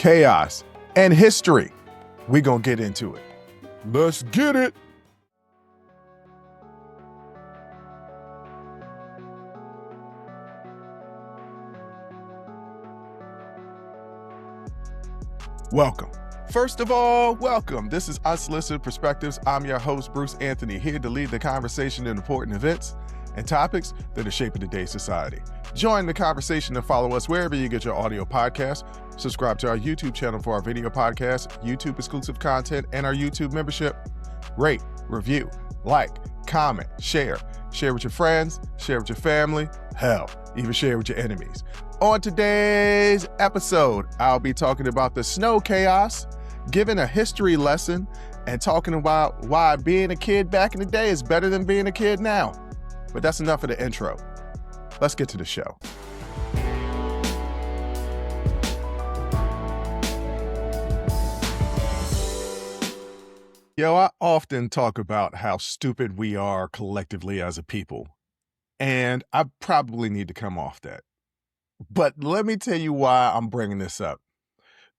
chaos, and history. We gonna get into it. Let's get it. Welcome. First of all, welcome. This is Unsolicited Perspectives. I'm your host, Bruce Anthony, here to lead the conversation in important events and topics that are shaping today's society. Join the conversation and follow us wherever you get your audio podcasts. Subscribe to our YouTube channel for our video podcasts, YouTube exclusive content, and our YouTube membership. Rate, review, like, comment, share. Share with your friends, share with your family, hell, even share with your enemies. On today's episode, I'll be talking about the snow chaos, giving a history lesson, and talking about why being a kid back in the day is better than being a kid now. But that's enough of the intro. Let's get to the show. Yo, I often talk about how stupid we are collectively as a people, and I probably need to come off that. But let me tell you why I'm bringing this up.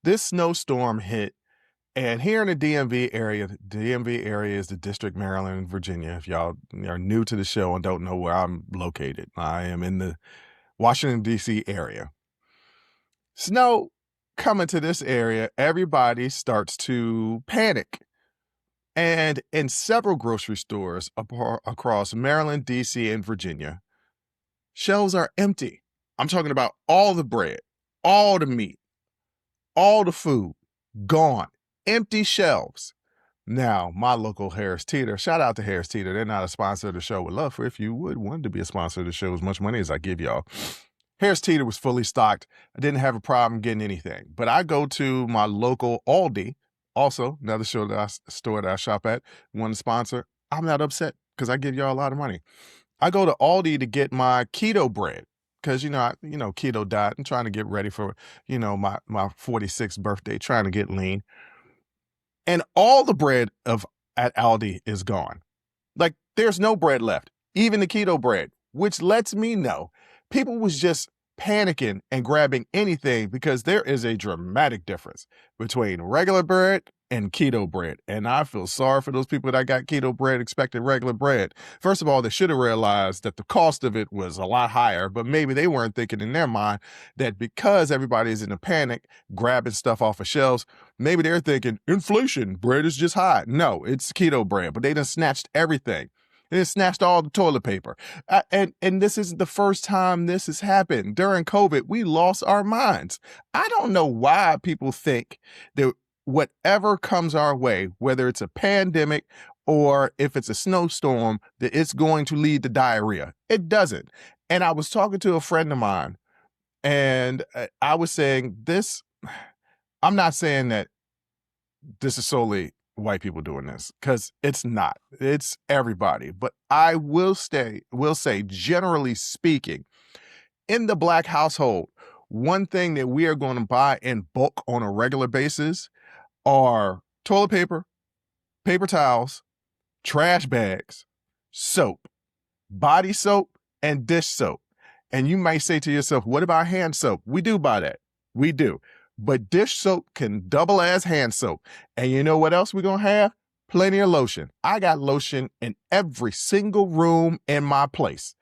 This snowstorm hit, and here in the DMV area is the District, Maryland, Virginia. If y'all are new to the show and don't know where I'm located, I am in the Washington, D.C. area. Snow coming to this area, everybody starts to panic. And in several grocery stores across Maryland, D.C., and Virginia, shelves are empty. I'm talking about all the bread, all the meat, all the food, gone. Empty shelves. Now, my local Harris Teeter, shout out to Harris Teeter. They're not a sponsor of the show. Would love for if you would want to be a sponsor of the show, as much money as I give y'all. Harris Teeter was fully stocked. I didn't have a problem getting anything. But I go to my local Aldi, also another store that I shop at, want to sponsor. I'm not upset because I give y'all a lot of money. I go to Aldi to get my keto bread. Because, keto diet. I'm trying to get ready for, my 46th birthday, trying to get lean. And all the bread at Aldi is gone. Like, there's no bread left, even the keto bread, which lets me know people was just panicking and grabbing anything because there is a dramatic difference between regular bread and keto bread. And I feel sorry for those people that got keto bread expecting regular bread. First of all, they should have realized that the cost of it was a lot higher, but maybe they weren't thinking in their mind that because everybody is in a panic, grabbing stuff off of shelves, maybe they're thinking inflation, bread is just high. No, it's keto bread, but they done snatched everything. They snatched all the toilet paper. And this isn't the first time this has happened. During COVID, we lost our minds. I don't know why people think that whatever comes our way, whether it's a pandemic or if it's a snowstorm, that it's going to lead to diarrhea. It doesn't. And I was talking to a friend of mine, and I was saying this, I'm not saying that this is solely white people doing this, because it's not. It's everybody. But I will say, generally speaking, in the Black household, one thing that we are going to buy in bulk on a regular basis are toilet paper, paper towels, trash bags, soap, body soap, and dish soap. And you might say to yourself, what about hand soap? We do buy that. We do. But dish soap can double as hand soap. And you know what else we're going to have? Plenty of lotion. I got lotion in every single room in my place.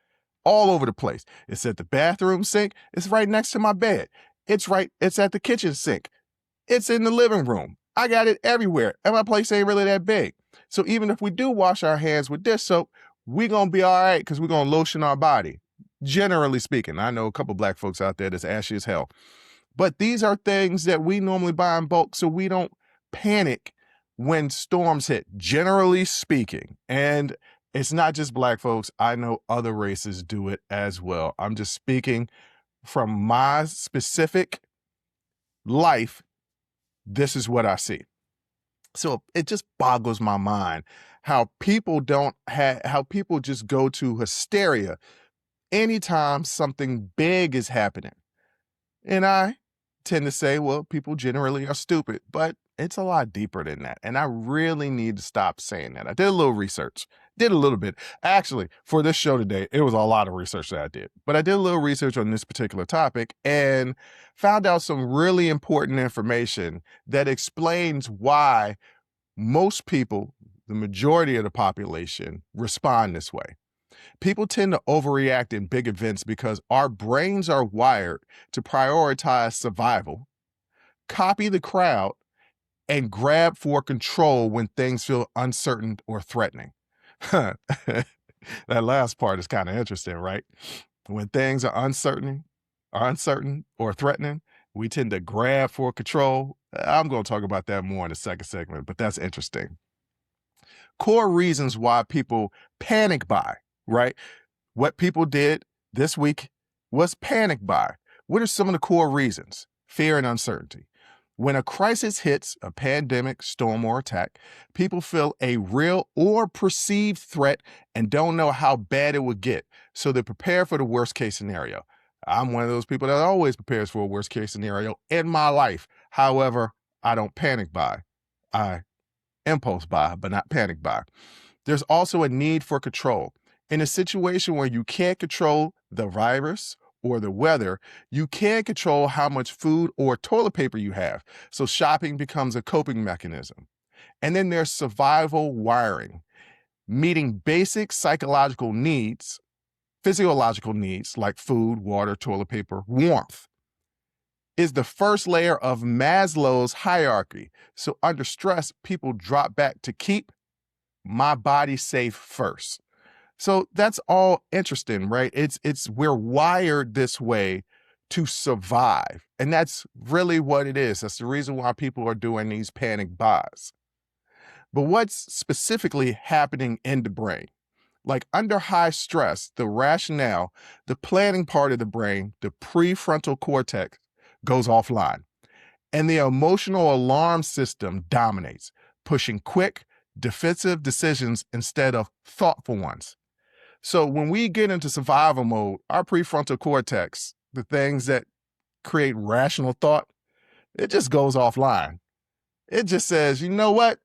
All over the place. It's at the bathroom sink. It's right next to my bed. It's at the kitchen sink. It's in the living room. I got it everywhere. And my place ain't really that big. So even if we do wash our hands with dish soap, we're going to be all right because we're going to lotion our body. Generally speaking, I know a couple black folks out there that's ashy as hell. But these are things that we normally buy in bulk so we don't panic when storms hit, generally speaking. And it's not just black folks. I know other races do it as well. I'm just speaking from my specific life. This is what I see. So it just boggles my mind how people just go to hysteria anytime something big is happening. And I tend to say, well, people generally are stupid. But It's a lot deeper than that. And I really need to stop saying that. I did a little research, did a little bit. Actually, for this show today, it was a lot of research that I did. But I did a little research on this particular topic and found out some really important information that explains why most people, the majority of the population, respond this way. People tend to overreact in big events because our brains are wired to prioritize survival, copy the crowd, and grab for control when things feel uncertain or threatening. That last part is kind of interesting, right? When things are uncertain or threatening, we tend to grab for control. I'm going to talk about that more in the second segment, but that's interesting. Core reasons why people panic buy, right? What people did this week was panic buy. What are some of the core reasons? Fear and uncertainty. When a crisis hits, a pandemic, storm, or attack, people feel a real or perceived threat and don't know how bad it would get. So they prepare for the worst case scenario. I'm one of those people that always prepares for a worst case scenario in my life. However, I don't panic buy. I impulse buy, but not panic buy. There's also a need for control. In a situation where you can't control the virus or the weather, you can control how much food or toilet paper you have. So shopping becomes a coping mechanism. And then there's survival wiring, meeting basic psychological needs, physiological needs like food, water, toilet paper, warmth, is the first layer of Maslow's hierarchy. So under stress, people drop back to keep my body safe first. So that's all interesting, right? We're wired this way to survive. And that's really what it is. That's the reason why people are doing these panic buys. But what's specifically happening in the brain? Like under high stress, the rationale, the planning part of the brain, the prefrontal cortex goes offline. And the emotional alarm system dominates, pushing quick, defensive decisions instead of thoughtful ones. So when we get into survival mode, our prefrontal cortex, the things that create rational thought, it just goes offline. It just says, you know what?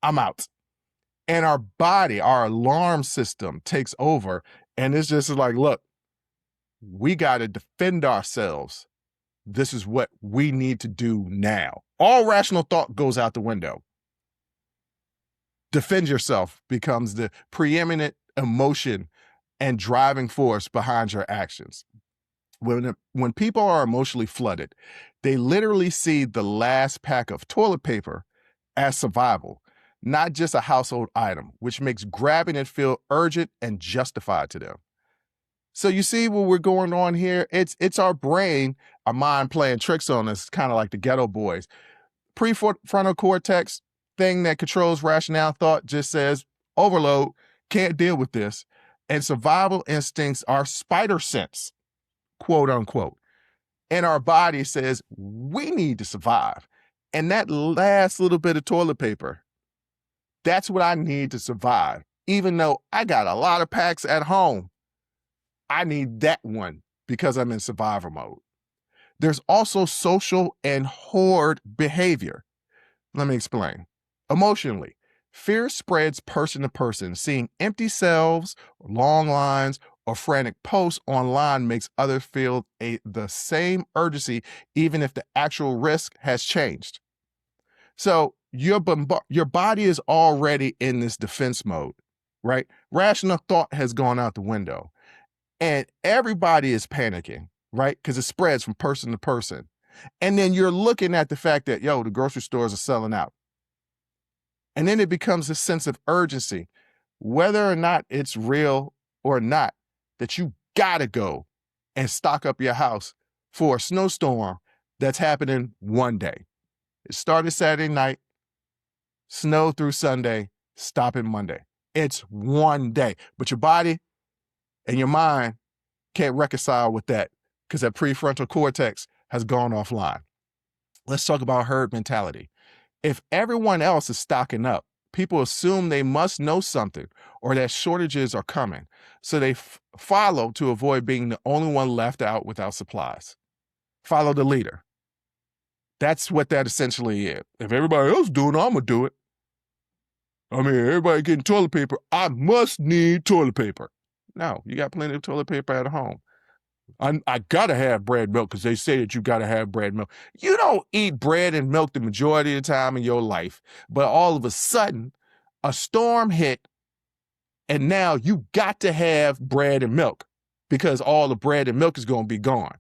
I'm out. And our body, our alarm system takes over. And it's just like, look, we got to defend ourselves. This is what we need to do now. All rational thought goes out the window. Defend yourself becomes the preeminent emotion and driving force behind your actions. When people are emotionally flooded, they literally see the last pack of toilet paper as survival, not just a household item, which makes grabbing it feel urgent and justified to them. So you see what we're going on here? It's our brain, our mind playing tricks on us, kind of like the Ghetto Boys. Prefrontal cortex, thing that controls rationale thought, just says, overload, can't deal with this. And survival instincts are spider sense, quote unquote. And our body says, we need to survive. And that last little bit of toilet paper, that's what I need to survive. Even though I got a lot of packs at home, I need that one because I'm in survival mode. There's also social and horde behavior. Let me explain. Emotionally, fear spreads person to person. Seeing empty shelves, long lines, or frantic posts online makes others feel the same urgency, even if the actual risk has changed. So your body is already in this defense mode, right? Rational thought has gone out the window. And everybody is panicking, right? Because it spreads from person to person. And then you're looking at the fact that, the grocery stores are selling out. And then it becomes a sense of urgency, whether or not it's real or not, that you gotta go and stock up your house for a snowstorm that's happening one day. It started Saturday night, snowed through Sunday, stopping Monday. It's one day. But your body and your mind can't reconcile with that because that prefrontal cortex has gone offline. Let's talk about herd mentality. If everyone else is stocking up, people assume they must know something or that shortages are coming. So they follow to avoid being the only one left out without supplies. Follow the leader. That's what that essentially is. If everybody else doing it, I'm going to do it. I mean, everybody getting toilet paper, I must need toilet paper. No, you got plenty of toilet paper at home. I got to have bread milk because they say that you got to have bread milk. You don't eat bread and milk the majority of the time in your life, but all of a sudden, a storm hit, and now you got to have bread and milk because all the bread and milk is going to be gone.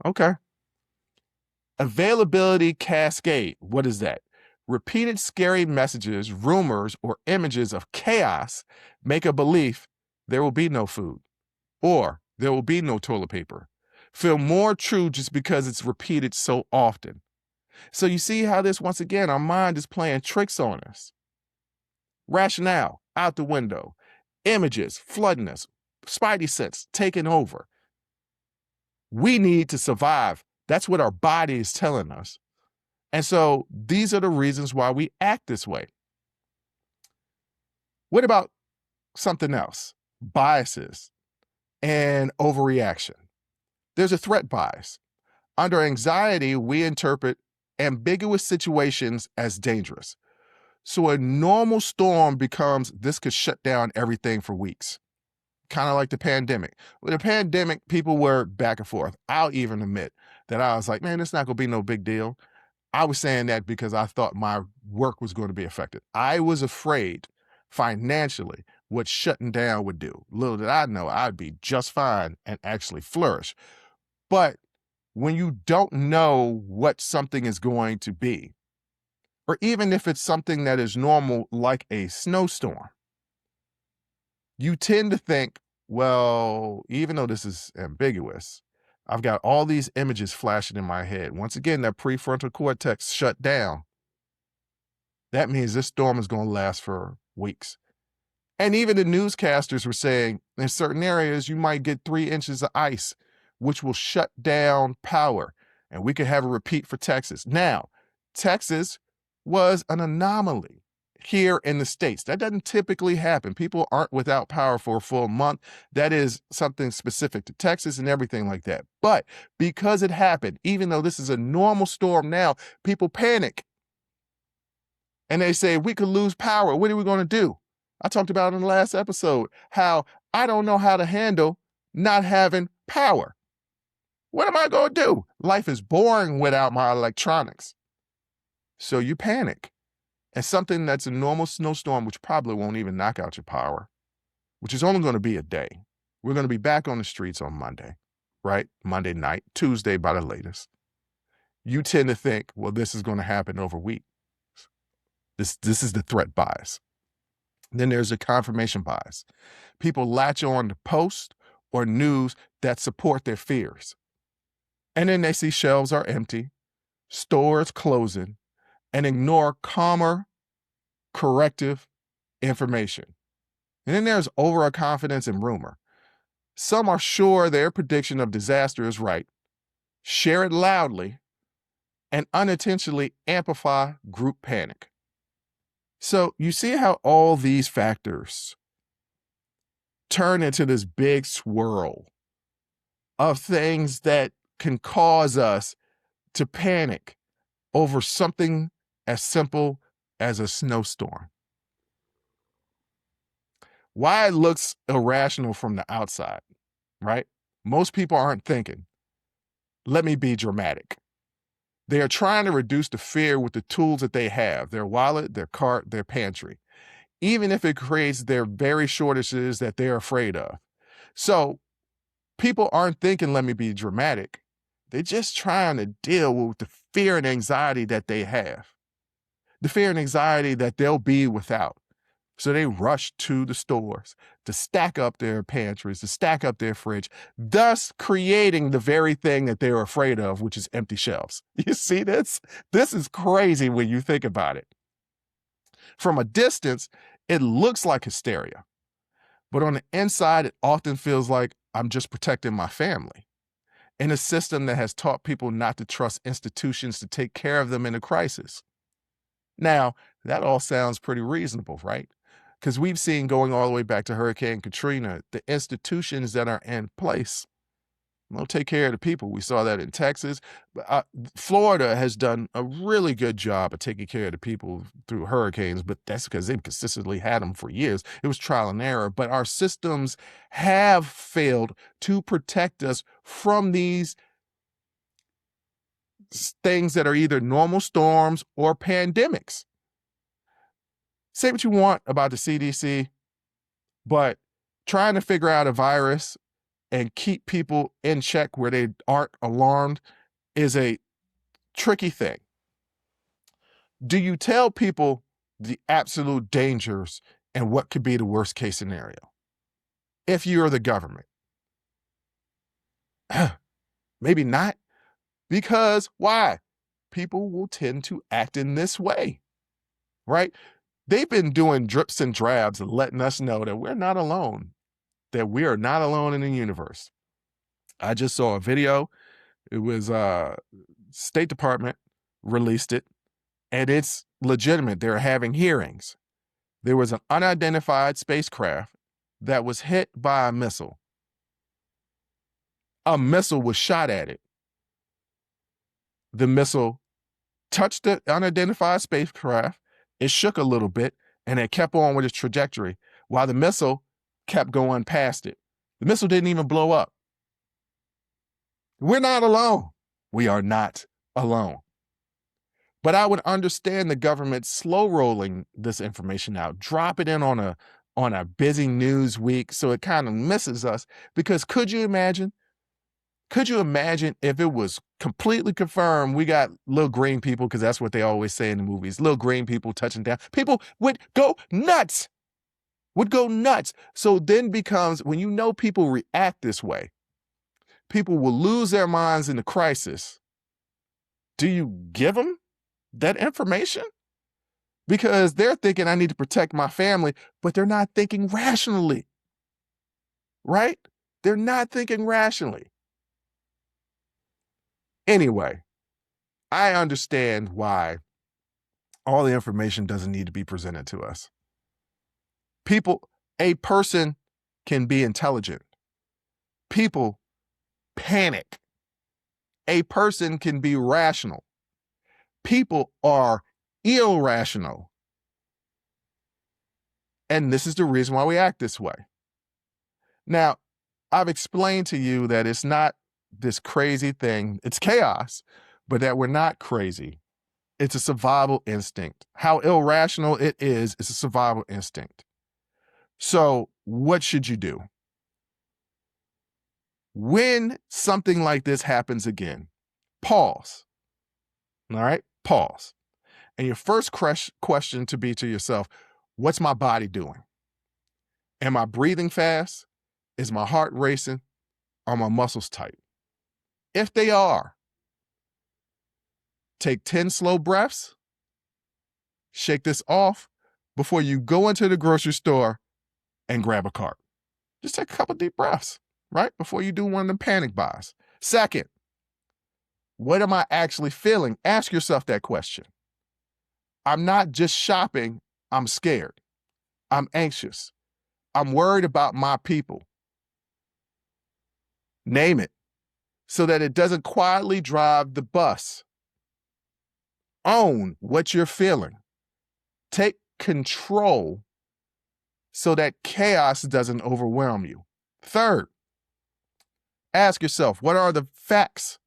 Okay. Availability cascade. What is that? Repeated scary messages, rumors, or images of chaos make a belief there will be no food or there will be no toilet paper feel more true just because it's repeated so often. So you see how this, once again, our mind is playing tricks on us. Rationale out the window, images flooding us, spidey sense taking over. We need to survive. That's what our body is telling us. And so these are the reasons why we act this way. What about something else? Biases and overreaction. There's a threat bias. Under anxiety, we interpret ambiguous situations as dangerous. So a normal storm becomes, this could shut down everything for weeks. Kind of like the pandemic. With the pandemic, people were back and forth. I'll even admit that I was like, man, it's not going to be no big deal. I was saying that because I thought my work was going to be affected. I was afraid financially what shutting down would do. Little did I know I'd be just fine and actually flourish. But when you don't know what something is going to be, or even if it's something that is normal like a snowstorm, you tend to think, well, even though this is ambiguous, I've got all these images flashing in my head. Once again, that prefrontal cortex shut down. That means this storm is going to last for weeks. And even the newscasters were saying in certain areas, you might get 3 inches of ice, which will shut down power. And we could have a repeat for Texas. Now, Texas was an anomaly here in the States. That doesn't typically happen. People aren't without power for a full month. That is something specific to Texas and everything like that. But because it happened, even though this is a normal storm now, people panic. And they say, we could lose power. What are we going to do? I talked about in the last episode how I don't know how to handle not having power. What am I going to do? Life is boring without my electronics. So you panic. And something that's a normal snowstorm, which probably won't even knock out your power, which is only going to be a day. We're going to be back on the streets on Monday, right? Monday night, Tuesday by the latest. You tend to think, well, this is going to happen over weeks. This is the threat bias. Then there's a confirmation bias. People latch on to posts or news that support their fears. And then they see shelves are empty, stores closing, and ignore calmer, corrective information. And then there's overconfidence and rumor. Some are sure their prediction of disaster is right, share it loudly, and unintentionally amplify group panic. So you see how all these factors turn into this big swirl of things that can cause us to panic over something as simple as a snowstorm. Why it looks irrational from the outside, right? Most people aren't thinking, let me be dramatic. They are trying to reduce the fear with the tools that they have, their wallet, their cart, their pantry, even if it creates their very shortages that they're afraid of. So people aren't thinking, let me be dramatic. They're just trying to deal with the fear and anxiety that they have, the fear and anxiety that they'll be without. So they rush to the stores to stack up their pantries, to stack up their fridge, thus creating the very thing that they're afraid of, which is empty shelves. You see this? This is crazy when you think about it. From a distance, it looks like hysteria. But on the inside, it often feels like I'm just protecting my family in a system that has taught people not to trust institutions to take care of them in a crisis. Now, that all sounds pretty reasonable, right? Because we've seen, going all the way back to Hurricane Katrina, the institutions that are in place They'll take care of the people. We saw that in Texas. Florida has done a really good job of taking care of the people through hurricanes, but that's because they've consistently had them for years. It was trial and error, but our systems have failed to protect us from these things that are either normal storms or pandemics. Say what you want about the CDC, but trying to figure out a virus and keep people in check where they aren't alarmed is a tricky thing. Do you tell people the absolute dangers and what could be the worst case scenario if you're the government? Maybe not. Because why? People will tend to act in this way, right? They've been doing drips and drabs and letting us know that we're not alone, that we are not alone in the universe. I just saw a video. It was State Department released it, and it's legitimate. They're having hearings. There was an unidentified spacecraft that was hit by a missile. A missile was shot at it. The missile touched the unidentified spacecraft. It shook a little bit, and it kept on with its trajectory while the missile kept going past it. The missile didn't even blow up. We're not alone. We are not alone. But I would understand the government slow rolling this information out, drop it in on a busy news week so it kind of misses us. Because could you imagine if it was completely confirmed we got little green people, because that's what they always say in the movies, little green people touching down. People would go nuts. So then becomes, when you know people react this way, people will lose their minds in the crisis. Do you give them that information? Because they're thinking, I need to protect my family, but they're not thinking rationally, right? They're not thinking rationally. Anyway, I understand why all the information doesn't need to be presented to us. A person can be intelligent. People panic. A person can be rational. People are irrational. And this is the reason why we act this way. Now, I've explained to you that it's not this crazy thing. It's chaos, but that we're not crazy. It's a survival instinct. How irrational it is a survival instinct. So what should you do? When something like this happens again, pause. All right? Pause. And your first question to be to yourself, what's my body doing? Am I breathing fast? Is my heart racing? Are my muscles tight? If they are, take 10 slow breaths, shake this off before you go into the grocery store and grab a cart. Just take a couple deep breaths, right? Before you do one of the panic buys. Second, what am I actually feeling? Ask yourself that question. I'm not just shopping, I'm scared. I'm anxious. I'm worried about my people. Name it, so that it doesn't quietly drive the bus. Own what you're feeling. Take control so that chaos doesn't overwhelm you. Third, ask yourself, what are the facts,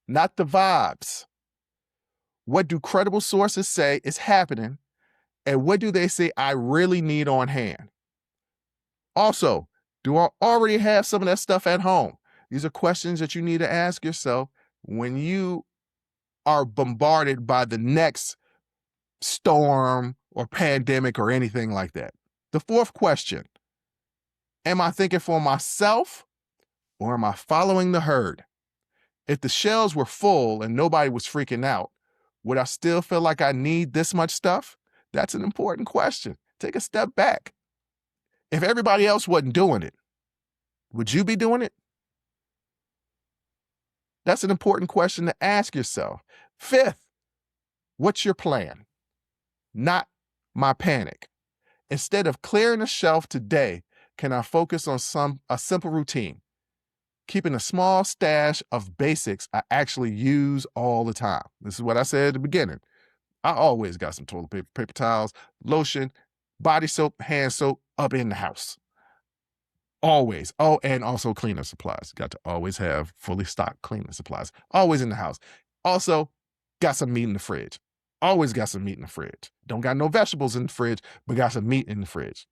not the vibes? What do credible sources say is happening, and what do they say I really need on hand? Also, do I already have some of that stuff at home? These are questions that you need to ask yourself when you are bombarded by the next storm or pandemic or anything like that. The fourth question, am I thinking for myself or am I following the herd? If the shelves were full and nobody was freaking out, would I still feel like I need this much stuff? That's an important question. Take a step back. If everybody else wasn't doing it, would you be doing it? That's an important question to ask yourself. Fifth, what's your plan? Not my panic. Instead of clearing the shelf today, can I focus on a simple routine? keeping a small stash of basics I actually use all the time. This is what I said at the beginning. I always got some toilet paper, paper towels, lotion, body soap, hand soap up in the house. Always. Oh, and also cleaning supplies. Got to always have fully stocked cleaning supplies. Always in the house. Also, got some meat in the fridge. Always got some meat in the fridge. Don't got no vegetables in the fridge, but got some meat in the fridge.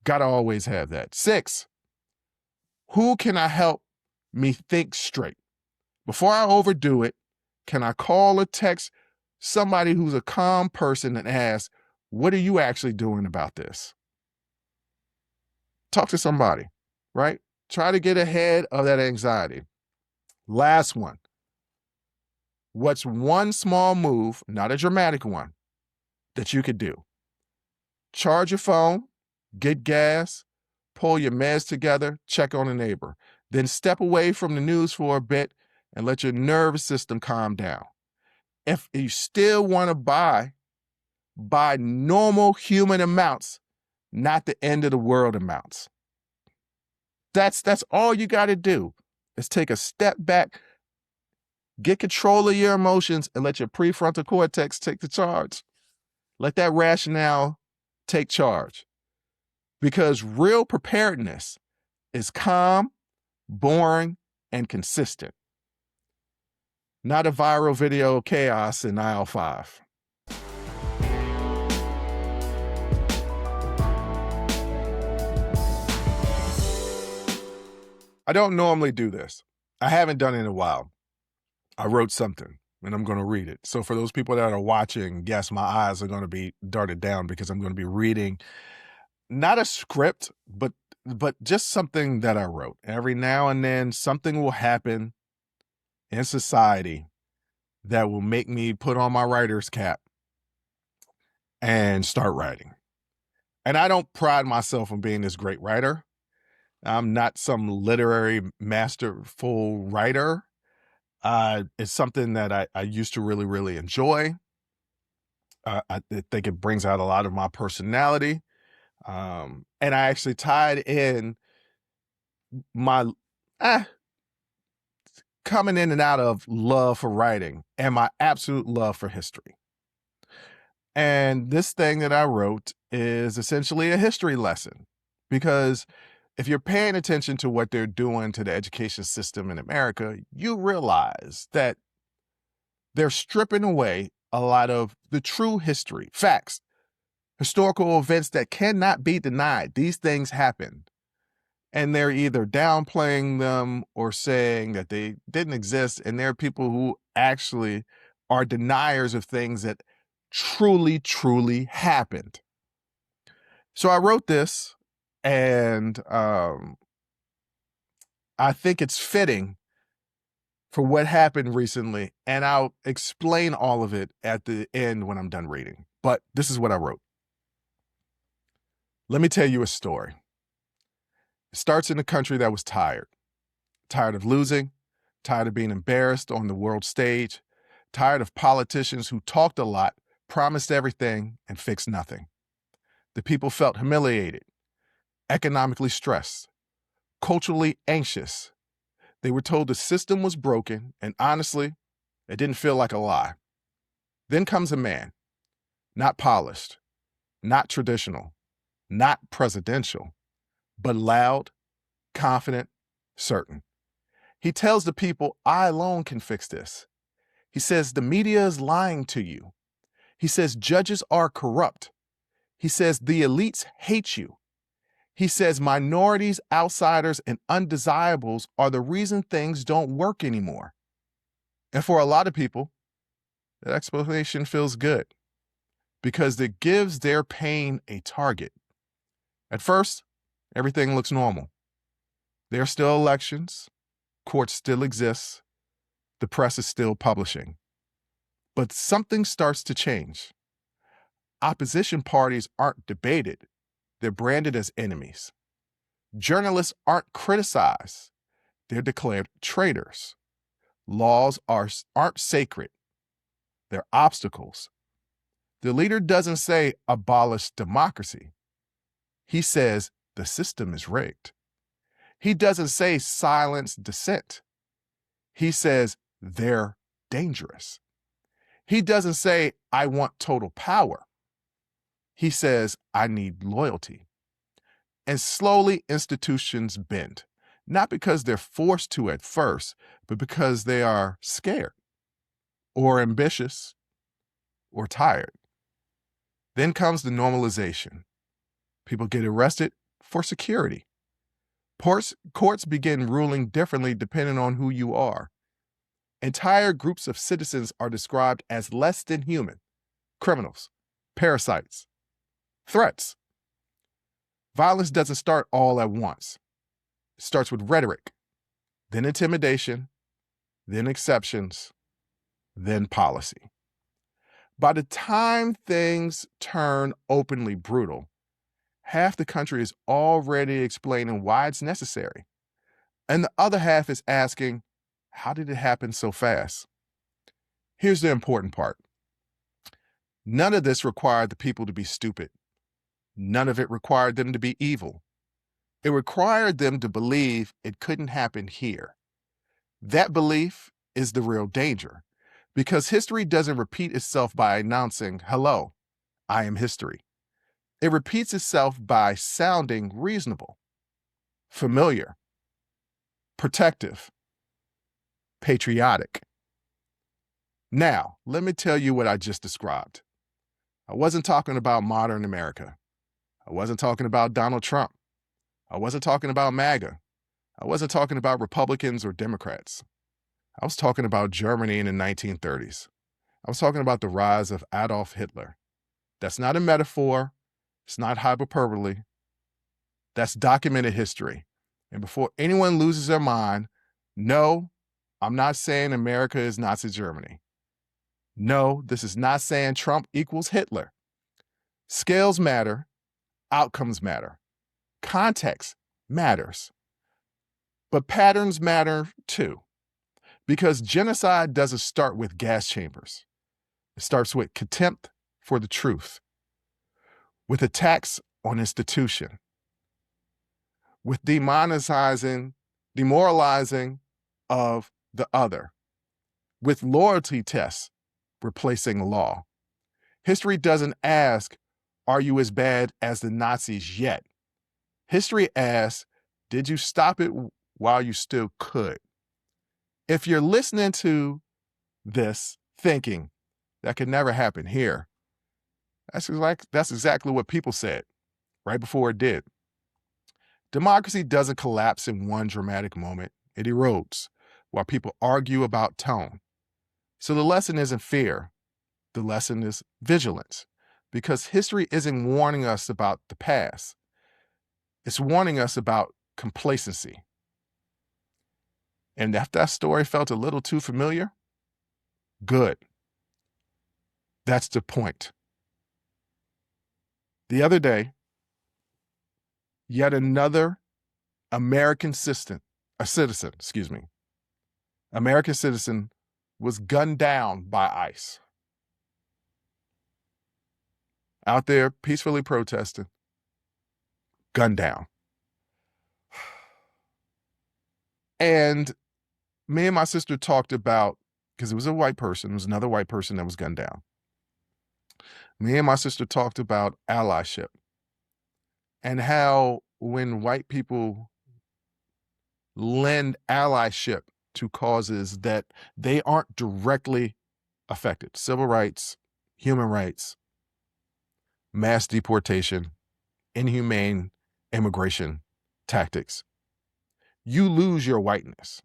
Gotta always have that. 6, who can I help me think straight? Before I overdo it, can I call or text somebody who's a calm person and ask, what are you actually doing about this? Talk to somebody, right? Try to get ahead of that anxiety. Last one. What's one small move, not a dramatic one, that you could do? Charge your phone, get gas, pull your meds together, check on a neighbor. Then step away from the news for a bit and let your nervous system calm down. If you still want to buy normal human amounts, not the end of the world amounts. That's all you got to do is take a step back, get control of your emotions, and let your prefrontal cortex take the charge. Let that rationale take charge. Because real preparedness is calm, boring, and consistent. Not a viral video chaos in aisle 5. I don't normally do this. I haven't done it in a while. I wrote something and I'm going to read it. So for those people that are watching, yes, my eyes are going to be darted down because I'm going to be reading not a script, but just something that I wrote. Every now and then something will happen in society that will make me put on my writer's cap and start writing. And I don't pride myself on being this great writer. I'm not some literary masterful writer. It's something that I used to really, really enjoy. I think it brings out a lot of my personality. And I actually tied in my coming in and out of love for writing and my absolute love for history. And this thing that I wrote is essentially a history lesson, because if you're paying attention to what they're doing to the education system in America, you realize that they're stripping away a lot of the true history, facts, historical events that cannot be denied. These things happened. And they're either downplaying them or saying that they didn't exist. And there are people who actually are deniers of things that truly, truly happened. So I wrote this, and I think it's fitting for what happened recently. And I'll explain all of it at the end when I'm done reading. But this is what I wrote. Let me tell you a story. It starts in a country that was tired of losing, tired of being embarrassed on the world stage, tired of politicians who talked a lot, promised everything, and fixed nothing. The people felt humiliated, economically stressed, culturally anxious. They were told the system was broken, and honestly, it didn't feel like a lie. Then comes a man, not polished, not traditional, not presidential, but loud, confident, certain. He tells the people, I alone can fix this. He says the media is lying to you. He says judges are corrupt. He says the elites hate you. He says minorities, outsiders, and undesirables are the reason things don't work anymore. And for a lot of people, that explanation feels good because it gives their pain a target. At first, everything looks normal. There are still elections, courts still exist, the press is still publishing. But something starts to change. Opposition parties aren't debated, they're branded as enemies. Journalists aren't criticized, they're declared traitors. Laws aren't sacred, they're obstacles. The leader doesn't say abolish democracy. He says the system is rigged. He doesn't say silence dissent. He says they're dangerous. He doesn't say, I want total power. He says, I need loyalty. And slowly institutions bend, not because they're forced to at first, but because they are scared or ambitious or tired. Then comes the normalization. People get arrested for security. Courts begin ruling differently depending on who you are. Entire groups of citizens are described as less than human, criminals, parasites, threats. Violence doesn't start all at once. It starts with rhetoric, then intimidation, then exceptions, then policy. By the time things turn openly brutal, half the country is already explaining why it's necessary. And the other half is asking, how did it happen so fast? Here's the important part. None of this required the people to be stupid. None of it required them to be evil. It required them to believe it couldn't happen here. That belief is the real danger, because history doesn't repeat itself by announcing, hello, I am history. It repeats itself by sounding reasonable, familiar, protective, patriotic. Now, let me tell you what I just described. I wasn't talking about modern America. I wasn't talking about Donald Trump. I wasn't talking about MAGA. I wasn't talking about Republicans or Democrats. I was talking about Germany in the 1930s. I was talking about the rise of Adolf Hitler. That's not a metaphor. It's not hyperbole. That's documented history. And before anyone loses their mind, no, I'm not saying America is Nazi Germany. No, this is not saying Trump equals Hitler. Scales matter. Outcomes matter. Context matters. But patterns matter too. Because genocide doesn't start with gas chambers. It starts with contempt for the truth, with attacks on institution, with demoralizing of the other, with loyalty tests replacing law. History doesn't ask, are you as bad as the Nazis yet? History asks, did you stop it while you still could? If you're listening to this thinking that could never happen here, that's exactly what people said right before it did. Democracy doesn't collapse in one dramatic moment. It erodes while people argue about tone. So the lesson isn't fear. The lesson is vigilance, because history isn't warning us about the past. It's warning us about complacency. And if that story felt a little too familiar, good. That's the point. The other day, yet another American citizen was gunned down by ICE. Out there peacefully protesting, gunned down. And me and my sister talked about, because it was another white person that was gunned down. Me and my sister talked about allyship and how when white people lend allyship to causes that they aren't directly affected, civil rights, human rights, mass deportation, inhumane immigration tactics, you lose your whiteness.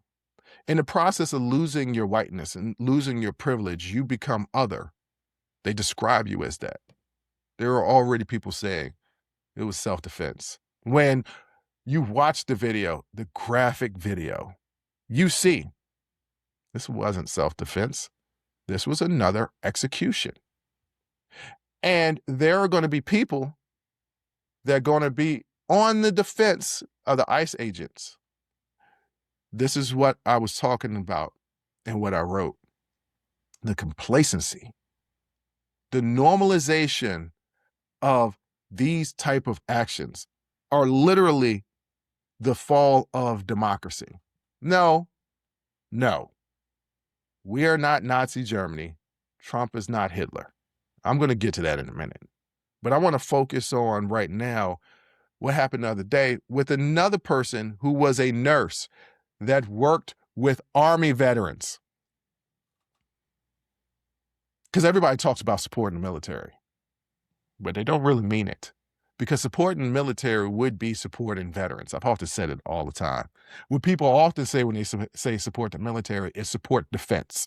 In the process of losing your whiteness and losing your privilege, you become other. They describe you as that. There are already people saying it was self-defense. When you watch the video, the graphic video, you see this wasn't self-defense. This was another execution. And there are going to be people that are going to be on the defense of the ICE agents. This is what I was talking about and what I wrote. The complacency, the normalization of these type of actions are literally the fall of democracy. No. We are not Nazi Germany. Trump is not Hitler. I'm going to get to that in a minute. But I want to focus on right now what happened the other day with another person who was a nurse that worked with Army veterans. Because everybody talks about supporting the military, but they don't really mean it. Because supporting the military would be supporting veterans. I've often said it all the time. What people often say when they say support the military is support defense.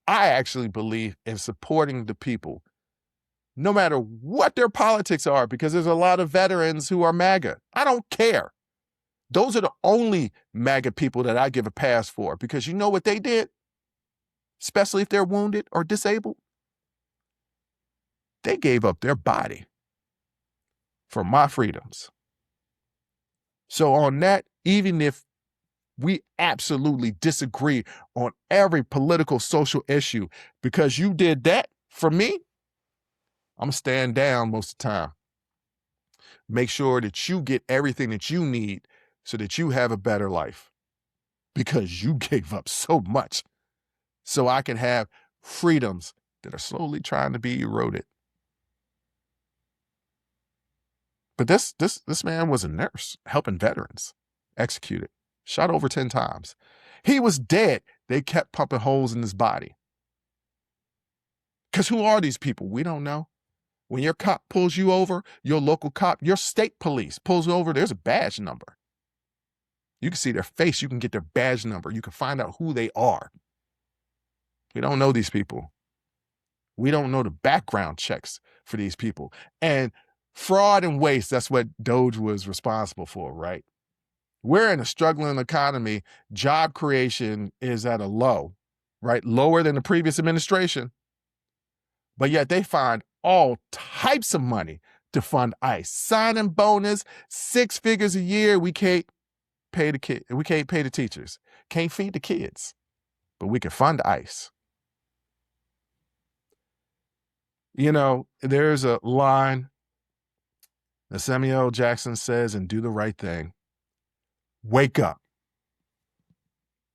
I actually believe in supporting the people, no matter what their politics are, because there's a lot of veterans who are MAGA. I don't care. Those are the only MAGA people that I give a pass for, because you know what they did? Especially if they're wounded or disabled. They gave up their body for my freedoms. So on that, even if we absolutely disagree on every political, social issue, because you did that for me, I'm going to stand down most of the time. Make sure that you get everything that you need so that you have a better life, because you gave up so much so I can have freedoms that are slowly trying to be eroded. But this man was a nurse helping veterans executed, shot over 10 times. He was dead. They kept pumping holes in his body. Because who are these people? We don't know. When your cop pulls you over, your local cop, your state police pulls you over, there's a badge number. You can see their face. You can get their badge number. You can find out who they are. We don't know these people. We don't know the background checks for these people. And fraud and waste, that's what Doge was responsible for, right? We're in a struggling economy. Job creation is at a low, right? Lower than the previous administration. But yet they find all types of money to fund ICE. Signing bonus, 6 figures a year. We can't pay the kid. We can't pay the teachers. Can't feed the kids. But we can fund ICE. You know, there's a line that Samuel L. Jackson says in Do the Right Thing. Wake up.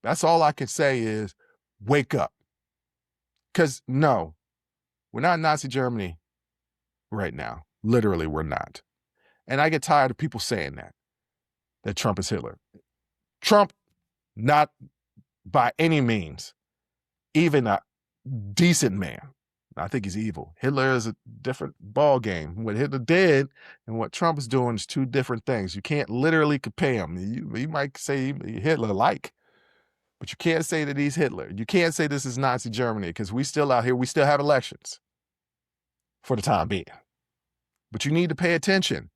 That's all I can say is wake up. Because no, we're not Nazi Germany right now. Literally, we're not. And I get tired of people saying that Trump is Hitler. Trump, not by any means, even a decent man. I think he's evil. Hitler is a different ball game. What Hitler did and what Trump is doing is two different things. You can't literally compare them. You might say Hitler-like, but you can't say that he's Hitler. You can't say this is Nazi Germany, because we still out here. We still have elections for the time being. But you need to pay attention,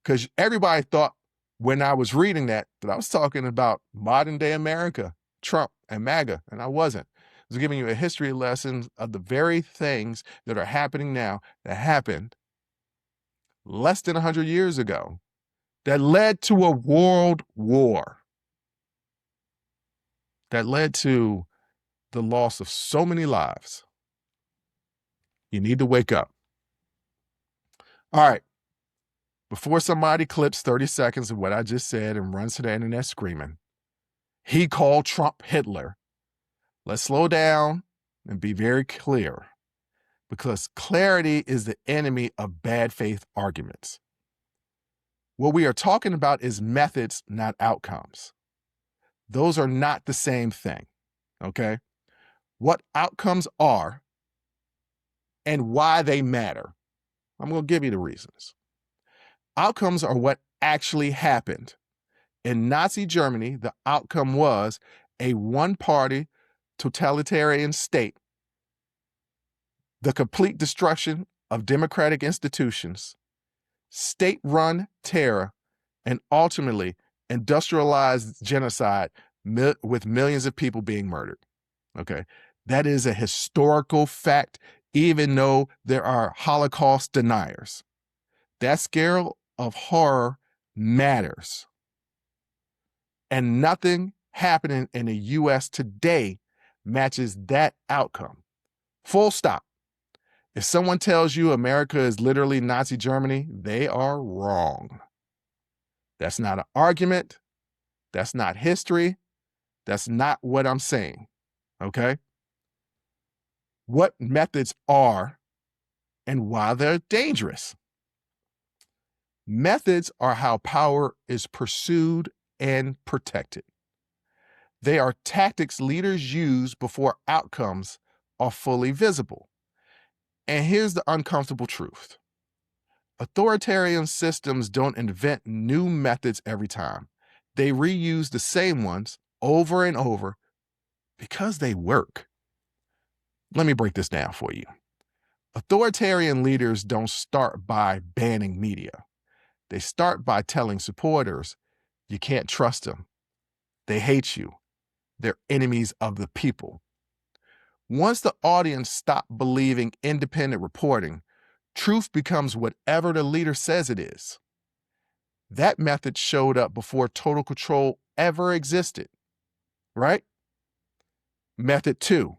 because everybody thought when I was reading that I was talking about modern day America, Trump and MAGA, and I wasn't. I was giving you a history lesson of the very things that are happening now that happened less than 100 years ago that led to a world war, that led to the loss of so many lives. You need to wake up. All right. Before somebody clips 30 seconds of what I just said and runs to the internet screaming, he called Trump Hitler. Let's slow down and be very clear, because clarity is the enemy of bad faith arguments. What we are talking about is methods, not outcomes. Those are not the same thing, okay? What outcomes are and why they matter. I'm going to give you the reasons. Outcomes are what actually happened. In Nazi Germany, the outcome was a one-party totalitarian state, the complete destruction of democratic institutions, state-run terror, and ultimately industrialized genocide with millions of people being murdered. Okay, that is a historical fact, even though there are Holocaust deniers. That scale of horror matters. And nothing happening in the U.S. today matches that outcome. Full stop. If someone tells you America is literally Nazi Germany, they are wrong. That's not an argument. That's not history. That's not what I'm saying, okay? What methods are and why they're dangerous. Methods are how power is pursued and protected. They are tactics leaders use before outcomes are fully visible. And here's the uncomfortable truth. Authoritarian systems don't invent new methods every time. They reuse the same ones over and over because they work. Let me break this down for you. Authoritarian leaders don't start by banning media. They start by telling supporters, you can't trust them. They hate you. They're enemies of the people. Once the audience stops believing independent reporting, truth becomes whatever the leader says it is. That method showed up before total control ever existed, right? Method 2,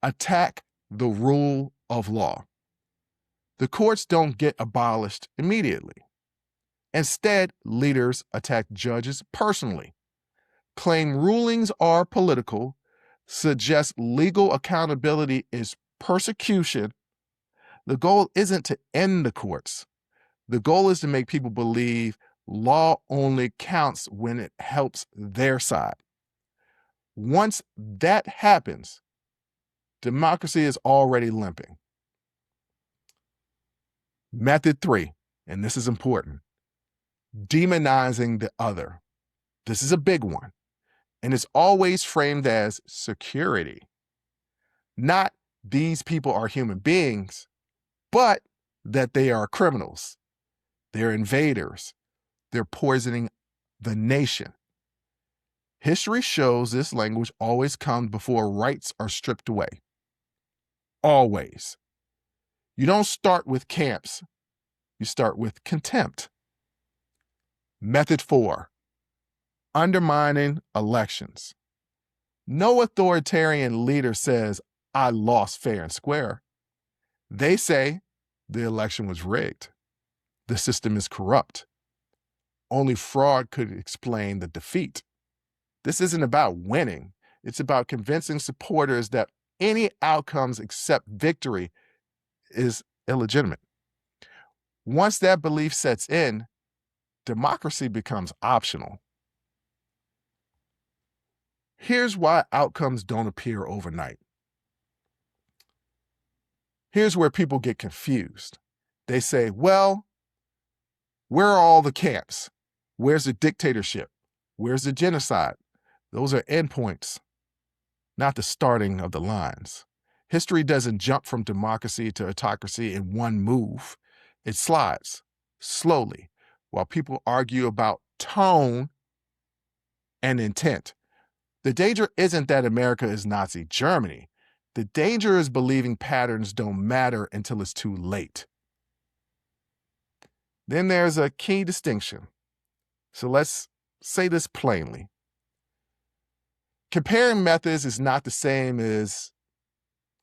attack the rule of law. The courts don't get abolished immediately. Instead, leaders attack judges personally, claim rulings are political, suggest legal accountability is persecution. The goal isn't to end the courts. The goal is to make people believe law only counts when it helps their side. Once that happens, democracy is already limping. Method 3, and this is important, demonizing the other. This is a big one, and it's always framed as security. Not these people are human beings, but that they are criminals. They're invaders. They're poisoning the nation. History shows this language always comes before rights are stripped away. Always. You don't start with camps. You start with contempt. Method 4, undermining elections. No authoritarian leader says, I lost fair and square. They say the election was rigged. The system is corrupt. Only fraud could explain the defeat. This isn't about winning. It's about convincing supporters that any outcomes except victory is illegitimate. Once that belief sets in, democracy becomes optional. Here's why outcomes don't appear overnight. Here's where people get confused. They say, well, where are all the camps? Where's the dictatorship? Where's the genocide? Those are endpoints, not the starting of the lines. History doesn't jump from democracy to autocracy in one move. It slides slowly while people argue about tone and intent. The danger isn't that America is Nazi Germany. The danger is believing patterns don't matter until it's too late. Then there's a key distinction. So let's say this plainly. Comparing methods is not the same as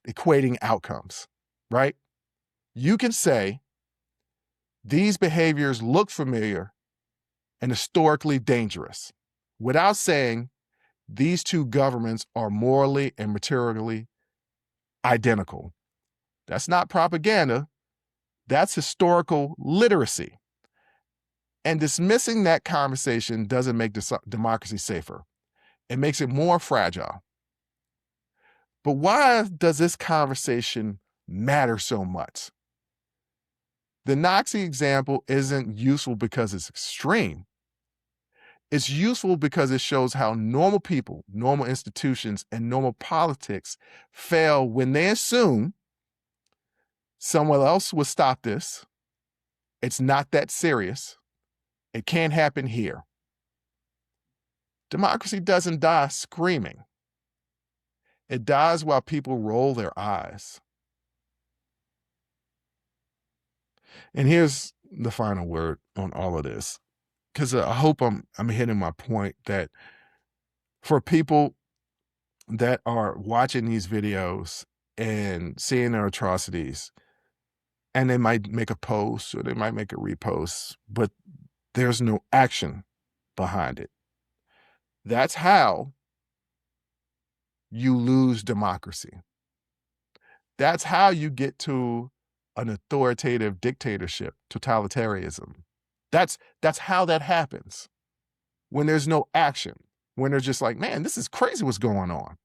equating outcomes, right? You can say, these behaviors look familiar and historically dangerous, without saying these two governments are morally and materially identical. That's not propaganda. That's historical literacy. And dismissing that conversation doesn't make democracy safer. It makes it more fragile. But why does this conversation matter so much? The Nazi example isn't useful because it's extreme. It's useful because it shows how normal people, normal institutions, and normal politics fail when they assume someone else will stop this. It's not that serious. It can't happen here. Democracy doesn't die screaming. It dies while people roll their eyes. And here's the final word on all of this, because I hope I'm hitting my point that for people that are watching these videos and seeing their atrocities, and they might make a post or they might make a repost, but there's no action behind it. That's how you lose democracy. That's how you get to an authoritative dictatorship, totalitarianism. That's how that happens. When there's no action, when they're just like, man, this is crazy what's going on.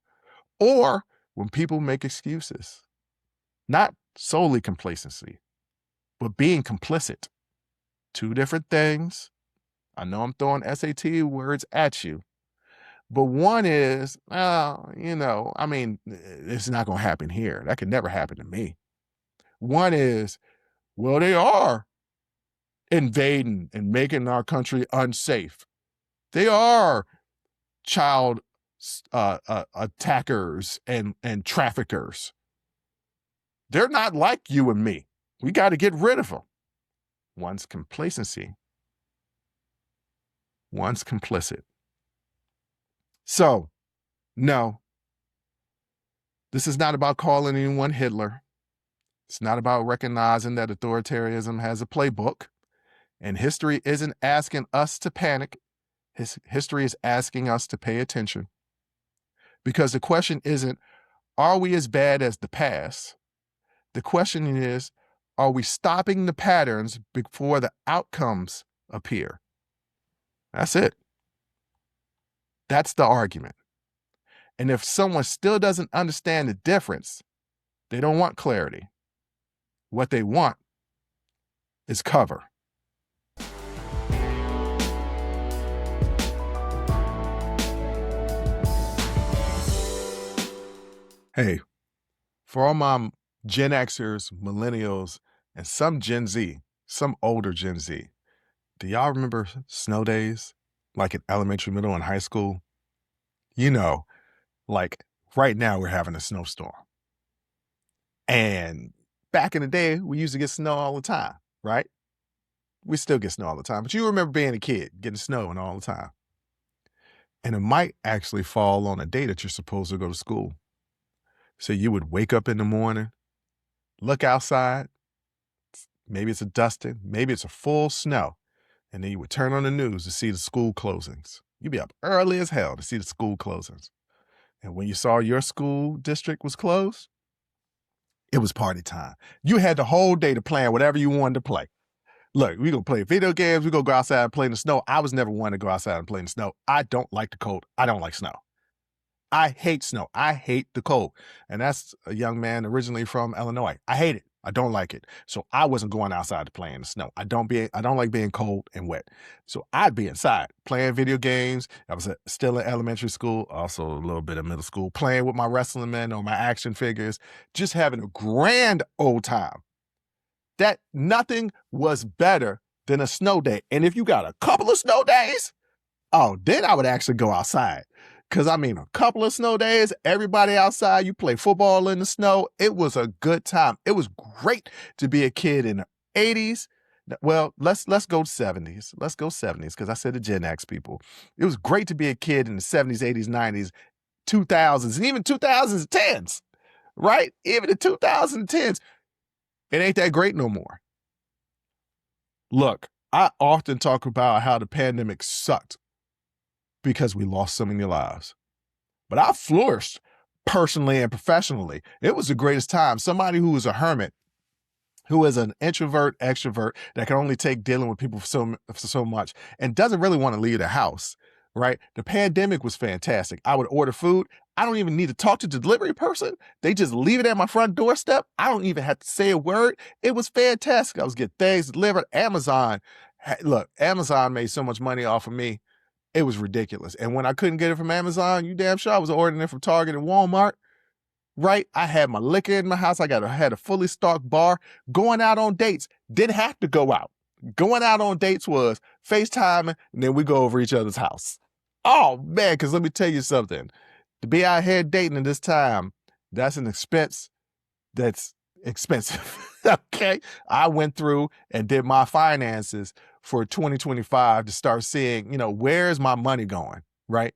Or when people make excuses, not solely complacency, but being complicit. Two different things. I know I'm throwing SAT words at you, but one is, it's not going to happen here. That could never happen to me. One is, well, they are invading and making our country unsafe. They are child attackers and traffickers. They're not like you and me. We got to get rid of them. One's complacency. One's complicit. So, no, this is not about calling anyone Hitler. It's not about recognizing that authoritarianism has a playbook. And history isn't asking us to panic. History is asking us to pay attention. Because the question isn't, are we as bad as the past? The question is, are we stopping the patterns before the outcomes appear? That's it. That's the argument. And if someone still doesn't understand the difference, they don't want clarity. What they want is cover. Hey, for all my Gen Xers, millennials, and some Gen Z, some older Gen Z, do y'all remember snow days? Like in elementary, middle, and high school? You know, like right now we're having a snowstorm. And back in the day, we used to get snow all the time, right? We still get snow all the time, but you remember being a kid, getting snow and all the time. And it might actually fall on a day that you're supposed to go to school. So you would wake up in the morning, look outside, maybe it's a dusting, maybe it's a full snow, and then you would turn on the news to see the school closings. You'd be up early as hell to see the school closings. And when you saw your school district was closed, it was party time. You had the whole day to plan whatever you wanted to play. Look, we're going to play video games. We're going to go outside and play in the snow. I was never one to go outside and play in the snow. I don't like the cold. I don't like snow. I hate snow. I hate the cold. And that's a young man originally from Illinois. I hate it. I don't like it. So I wasn't going outside to play in the snow. I don't like being cold and wet. So I'd be inside playing video games. I was still in elementary school, also a little bit of middle school, playing with my wrestling men or my action figures, just having a grand old time. That nothing was better than a snow day. And if you got a couple of snow days, then I would actually go outside. Because, a couple of snow days, everybody outside, you play football in the snow. It was a good time. It was great to be a kid in the 80s. Well, let's go 70s. Let's go 70s, because I said the Gen X people. It was great to be a kid in the 70s, 80s, 90s, 2000s, and even 2010s, right? Even the 2010s. It ain't that great no more. Look, I often talk about how the pandemic sucked because we lost so many lives. But I flourished personally and professionally. It was the greatest time. Somebody who is a hermit, who is an introvert, extrovert, that can only take dealing with people for so much and doesn't really want to leave the house, right? The pandemic was fantastic. I would order food. I don't even need to talk to the delivery person. They just leave it at my front doorstep. I don't even have to say a word. It was fantastic. I was getting things delivered. Amazon made so much money off of me. It was ridiculous. And when I couldn't get it from Amazon, you damn sure I was ordering it from Target and Walmart, right? I had my liquor in my house. I had a fully stocked bar. Going out on dates, didn't have to go out. Going out on dates was FaceTiming, and then we go over each other's house. Oh, man, because let me tell you something. To be out here dating at this time, that's an expense that's expensive, okay? I went through and did my finances for 2025 to start seeing, where's my money going, right?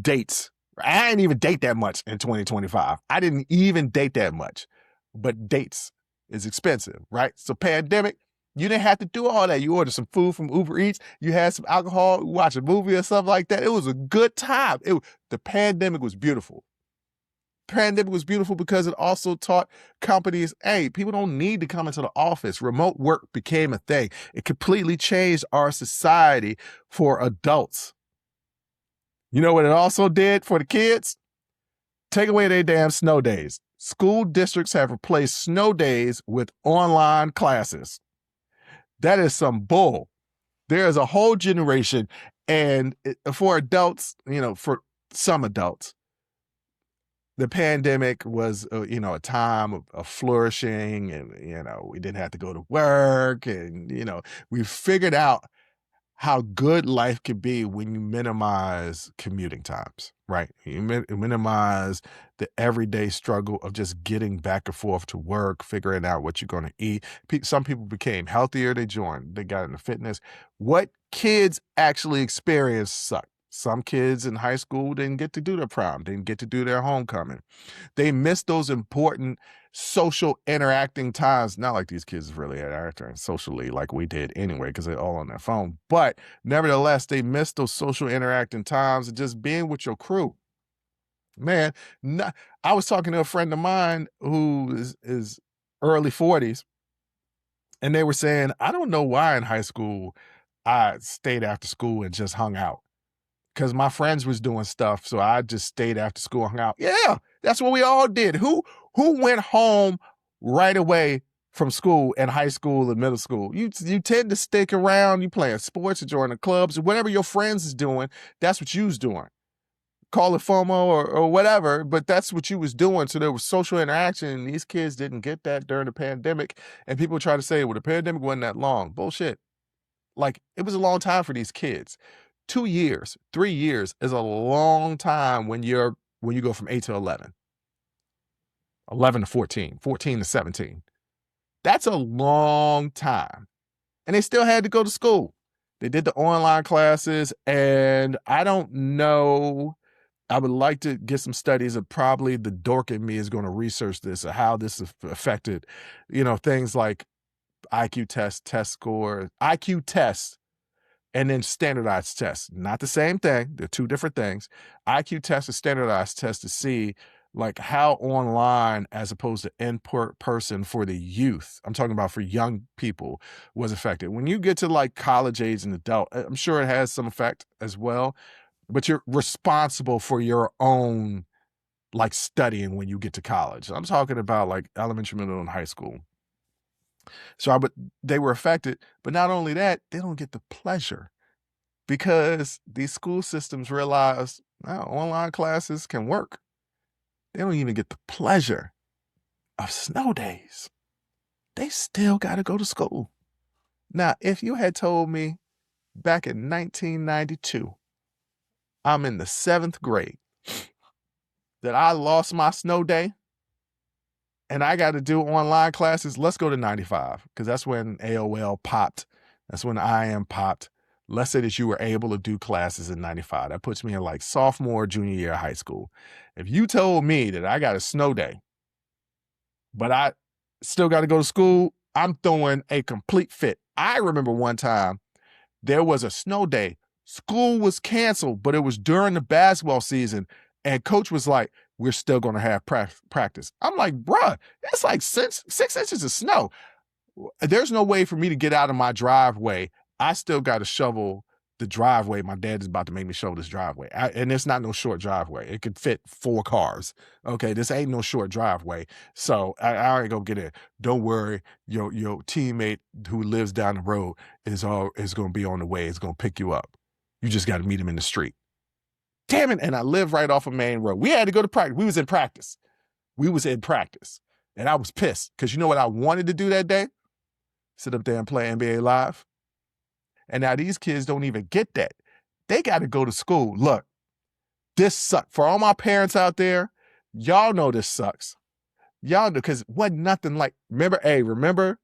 Dates. I didn't even date that much in 2025. I didn't even date that much, but dates is expensive, right? So pandemic, You didn't have to do all that. You ordered some food from Uber Eats. You had some alcohol, watch a movie or something like that. It was a good time. The pandemic was beautiful. Pandemic was beautiful because it also taught companies, hey, people don't need to come into the office. Remote work became a thing. It completely changed our society for adults. You know what it also did for the kids? Take away their damn snow days. School districts have replaced snow days with online classes. That is some bull. There is a whole generation, and for adults, for some adults, the pandemic was, a time of flourishing, and, we didn't have to go to work, and, we figured out how good life could be when you minimize commuting times, right? You minimize the everyday struggle of just getting back and forth to work, figuring out what you're going to eat. Some people became healthier. They got into fitness. What kids actually experienced sucked. Some kids in high school didn't get to do their prom, didn't get to do their homecoming. They missed those important social interacting times. Not like these kids really interacting socially like we did anyway, because they're all on their phone. But nevertheless, they missed those social interacting times and just being with your crew. Man, I was talking to a friend of mine who is early 40s, and they were saying, I don't know why in high school I stayed after school and just hung out. Because my friends was doing stuff, so I just stayed after school and hung out. Yeah, that's what we all did. Who went home right away from school in high school and middle school? You tend to stick around. You playing sports or joining clubs or whatever your friends is doing. That's what you was doing. Call it FOMO or whatever, but that's what you was doing. So there was social interaction, and these kids didn't get that during the pandemic. And people try to say, well, the pandemic wasn't that long. Bullshit. Like, it was a long time for these kids. 2 years, 3 years is a long time when you go from 8 to 11, 11 to 14, 14 to 17. That's a long time. And they still had to go to school. They did the online classes, and I don't know. I would like to get some studies of, probably the dork in me is going to research this, or how this affected, things like IQ test score, IQ tests, and then standardized tests. Not the same thing. They're two different things. IQ tests and standardized tests to see like how online as opposed to in person for the youth, I'm talking about for young people, was affected. When you get to like college age and adult, I'm sure it has some effect as well, but you're responsible for your own like studying when you get to college. I'm talking about like elementary, middle, and high school. So they were affected, but not only that, they don't get the pleasure, because these school systems realize online classes can work. They don't even get the pleasure of snow days. They still got to go to school. Now, if you had told me back in 1992, I'm in the 7th grade, that I lost my snow day and I got to do online classes, let's go to 95, because that's when AOL popped. That's when IM popped. Let's say that you were able to do classes in 95. That puts me in like sophomore, junior year of high school. If you told me that I got a snow day, but I still got to go to school, I'm throwing a complete fit. I remember one time there was a snow day. School was canceled, but it was during the basketball season. And coach was like, we're still going to have practice. I'm like, bruh, that's like 6 inches of snow. There's no way for me to get out of my driveway. I still got to shovel the driveway. My dad is about to make me shovel this driveway. And it's not no short driveway. It could fit 4 cars. Okay, this ain't no short driveway. So I ain't gonna get in. Don't worry, your teammate who lives down the road is gonna be on the way. It's gonna pick you up. You just got to meet him in the street. Damn it. And I live right off a main road. We had to go to practice. We was in practice. And I was pissed, because you know what I wanted to do that day? Sit up there and play NBA Live. And now these kids don't even get that. They got to go to school. Look, this sucks. For all my parents out there, y'all know this sucks. Y'all know, because wasn't nothing like, remember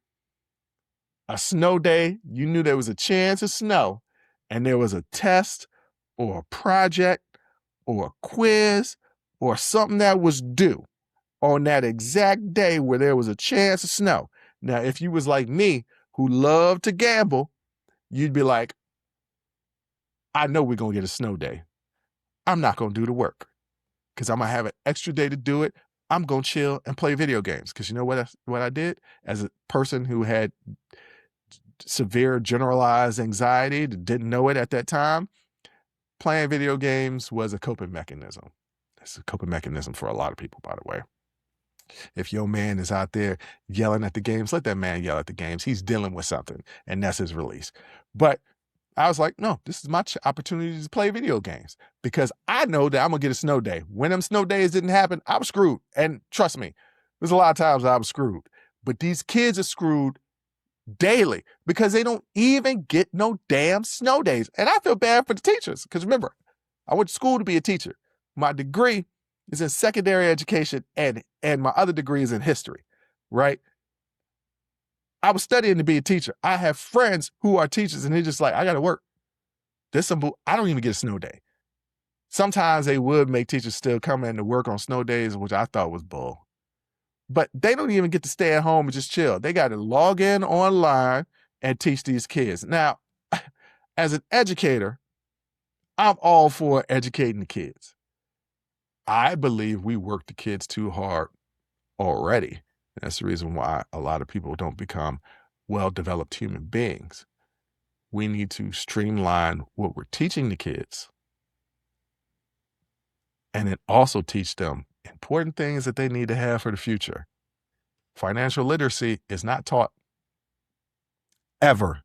a snow day? You knew there was a chance of snow, and there was a test or a project or a quiz or something that was due on that exact day where there was a chance of snow. Now, if you was like me, who love to gamble, you'd be like, I know we're going to get a snow day. I'm not going to do the work because I'm going to have an extra day to do it. I'm going to chill and play video games. Because you know what I did as a person who had severe generalized anxiety, didn't know it at that time? Playing video games was a coping mechanism. It's a coping mechanism for a lot of people, by the way. If your man is out there yelling at the games, let that man yell at the games. He's dealing with something, and that's his release. But I was like, no, this is my opportunity to play video games because I know that I'm going to get a snow day. When them snow days didn't happen, I was screwed. And trust me, there's a lot of times I was screwed. But these kids are screwed daily because they don't even get no damn snow days. And I feel bad for the teachers because remember, I went to school to be a teacher. My degree is in secondary education and my other degree is in history, right? I was studying to be a teacher. I have friends who are teachers and they're just like, I got to work. I don't even get a snow day. Sometimes they would make teachers still come in to work on snow days, which I thought was bull. But they don't even get to stay at home and just chill. They got to log in online and teach these kids. Now, as an educator, I'm all for educating the kids. I believe we work the kids too hard already. That's the reason why a lot of people don't become well-developed human beings. We need to streamline what we're teaching the kids and then also teach them important things that they need to have for the future. Financial literacy is not taught ever.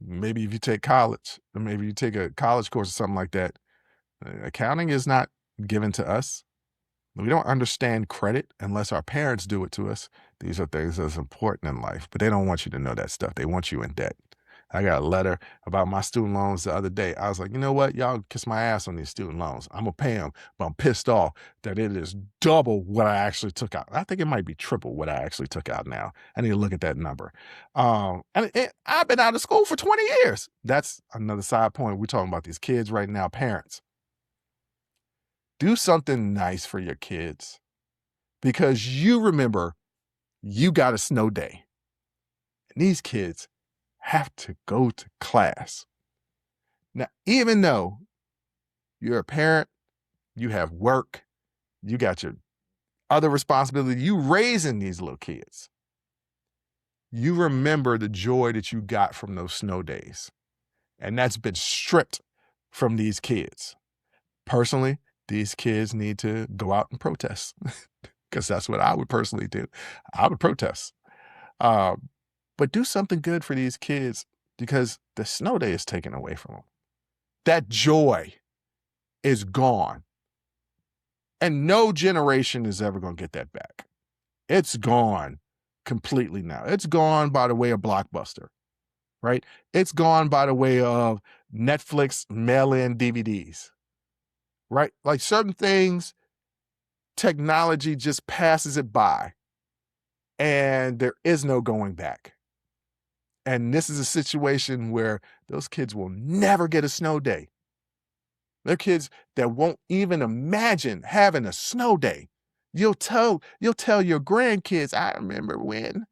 Maybe if you take college, or maybe you take a college course or something like that, accounting is not given to us. We don't understand credit unless our parents do it to us. These are things that's important in life, but they don't want you to know that stuff. They want you in debt. I got a letter about my student loans the other day. I was like, you know what? Y'all kiss my ass on these student loans. I'm going to pay them, but I'm pissed off that it is double what I actually took out. I think it might be triple what I actually took out now. I need to look at that number. And I've been out of school for 20 years. That's another side point. We're talking about these kids right now, parents. Do something nice for your kids because you remember you got a snow day. And these kids have to go to class. Now, even though you're a parent, you have work, you got your other responsibility, you raising these little kids, you remember the joy that you got from those snow days. And that's been stripped from these kids. Personally, these kids need to go out and protest because that's what I would personally do. I would protest. But do something good for these kids because the snow day is taken away from them. That joy is gone. And no generation is ever going to get that back. It's gone completely now. It's gone by the way of Blockbuster, right? It's gone by the way of Netflix mail-in DVDs, right? Like certain things, technology just passes it by and there is no going back. And this is a situation where those kids will never get a snow day. They're kids that won't even imagine having a snow day. You'll tell your grandkids, I remember when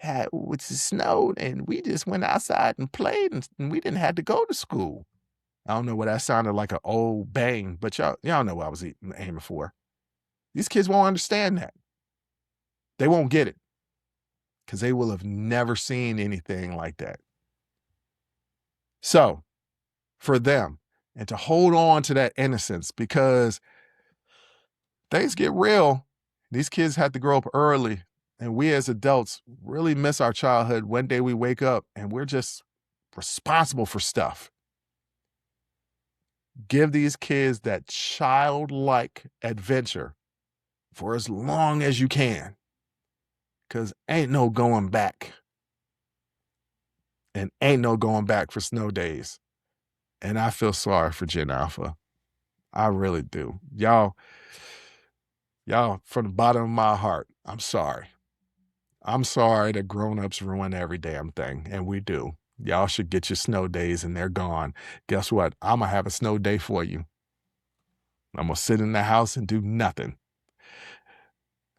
it snowed and we just went outside and played and we didn't have to go to school. I don't know what that sounded like an old bang, but y'all know what I was aiming for. These kids won't understand that. They won't get it because they will have never seen anything like that. So for them, and to hold on to that innocence, because things get real. These kids have to grow up early, and we as adults really miss our childhood. One day we wake up and we're just responsible for stuff. Give these kids that childlike adventure for as long as you can, because ain't no going back. And ain't no going back for snow days. And I feel sorry for Gen Alpha. I really do. Y'all, from the bottom of my heart, I'm sorry. I'm sorry that grown-ups ruin every damn thing, and we do. Y'all should get your snow days and they're gone. Guess what? I'm going to have a snow day for you. I'm going to sit in the house and do nothing.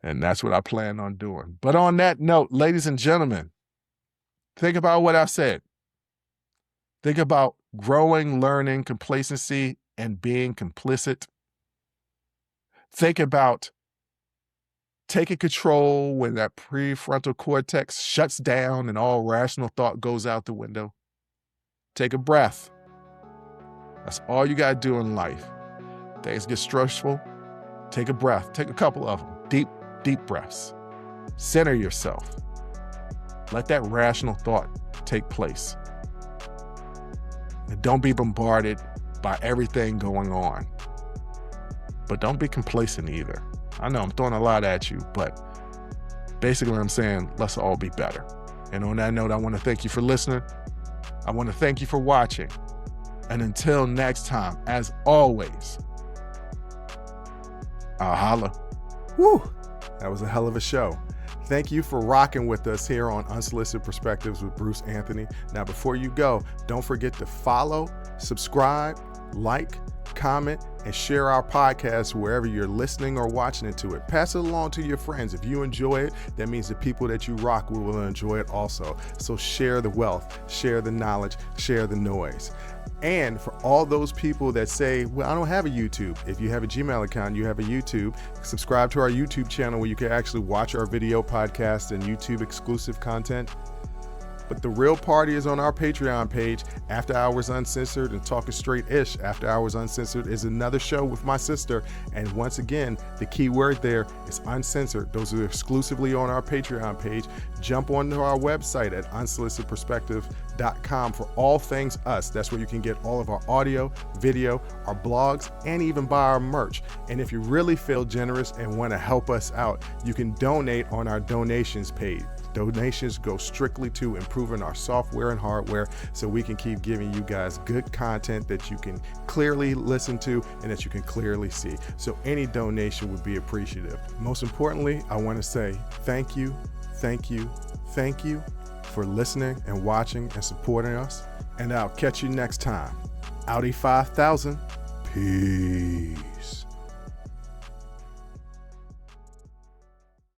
And that's what I plan on doing. But on that note, ladies and gentlemen, Think about what I said. Think about growing, learning, complacency, and being complicit. Think about taking control when that prefrontal cortex shuts down and all rational thought goes out the window. Take a breath. That's all you got to do in life. Things get stressful. Take a breath. Take a couple of them. Deep, deep breaths. Center yourself. Let that rational thought take place. And don't be bombarded by everything going on. But don't be complacent either. I know I'm throwing a lot at you, but basically I'm saying let's all be better. And on that note, I want to thank you for listening. I want to thank you for watching. And until next time, as always, I'll holla. Woo! That was a hell of a show. Thank you for rocking with us here on Unsolicited Perspectives with Bruce Anthony. Now, before you go, don't forget to follow, subscribe, like, comment, and share our podcast wherever you're listening or watching it to it. Pass it along to your friends. If you enjoy it, that means the people that you rock will enjoy it also. So share the wealth, share the knowledge, share the noise. And for all those people that say, well, I don't have a YouTube. If you have a Gmail account, you have a YouTube. Subscribe to our YouTube channel where you can actually watch our video podcast and YouTube exclusive content. But the real party is on our Patreon page, After Hours Uncensored and Talking Straight-ish. After Hours Uncensored is another show with my sister. And once again, the key word there is uncensored. Those are exclusively on our Patreon page. Jump onto our website at unsolicitedperspectives.com for all things us. That's where you can get all of our audio, video, our blogs, and even buy our merch. And if you really feel generous and want to help us out, you can donate on our donations page. Donations go strictly to improving our software and hardware so we can keep giving you guys good content that you can clearly listen to and that you can clearly see. So any donation would be appreciative. Most importantly, I want to say thank you, thank you, thank you for listening and watching and supporting us. And I'll catch you next time. Audi 5000. Peace.